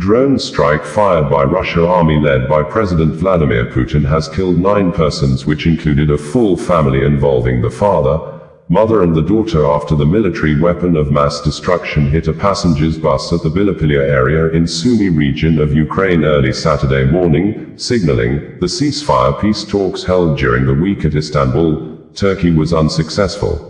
Drone strike fired by Russia. Army led by President Vladimir Putin has killed 9 persons, which included a full family involving the father, mother and the daughter, after the military weapon of mass destruction hit a passenger's bus at the Bilopillia area in Sumy region of Ukraine early Saturday morning, signaling the ceasefire peace talks held during the week at Istanbul, Turkey was unsuccessful.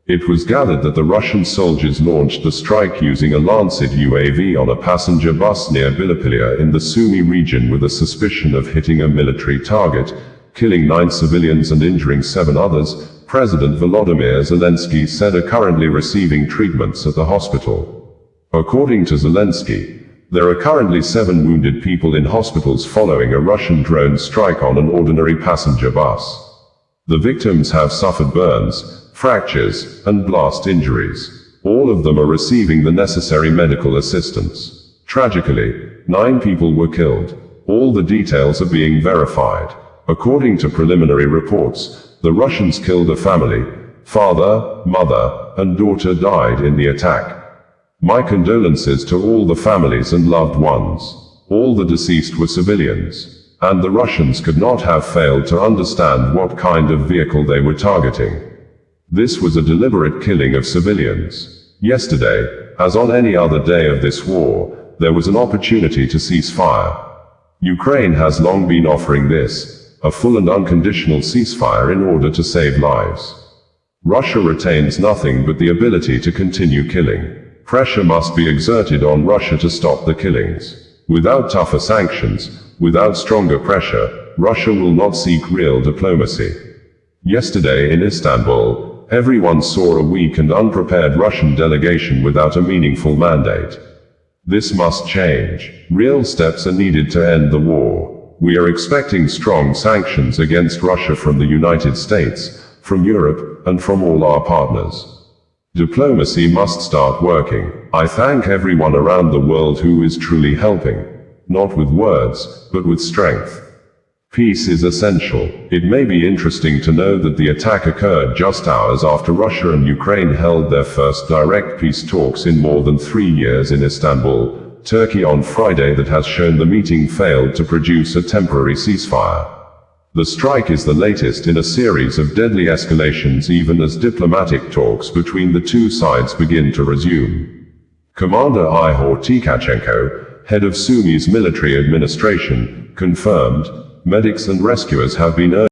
It was gathered that the Russian soldiers launched the strike using a Lancet UAV on a passenger bus near Bilopillia in the Sumy region with a suspicion of hitting a military target, killing 9 civilians and injuring 7 others. President Volodymyr Zelensky said are currently receiving treatments at the hospital. According to Zelensky, there are currently 7 wounded people in hospitals following a Russian drone strike on an ordinary passenger bus. The victims have suffered burns, fractures, and blast injuries. All of them are receiving the necessary medical assistance. Tragically, 9 people were killed. All the details are being verified. According to preliminary reports, the Russians killed a family. Father, mother, and daughter died in the attack. My condolences to all the families and loved ones. All the deceased were civilians, and the Russians could not have failed to understand what kind of vehicle they were targeting. This was a deliberate killing of civilians. Yesterday, as on any other day of this war, there was an opportunity to cease fire. Ukraine has long been offering this, a full and unconditional ceasefire in order to save lives. Russia retains nothing but the ability to continue killing. Pressure must be exerted on Russia to stop the killings. Without tougher sanctions, without stronger pressure, Russia will not seek real diplomacy. Yesterday in Istanbul, everyone saw a weak and unprepared Russian delegation without a meaningful mandate. This must change. Real steps are needed to end the war. We are expecting strong sanctions against Russia from the United States, from Europe, and from all our partners. Diplomacy must start working. I thank everyone around the world who is truly helping. Not with words, but with strength. Peace is essential. It may be interesting to know that the attack occurred just hours after Russia and Ukraine held their first direct peace talks in more than 3 years in Istanbul, Turkey on Friday. That has shown the meeting failed to produce a temporary ceasefire. The strike is the latest in a series of deadly escalations, even as diplomatic talks between the two sides begin to resume. Commander Ihor Tkachenko, head of Sumy's military administration, confirmed, medics and rescuers have been urged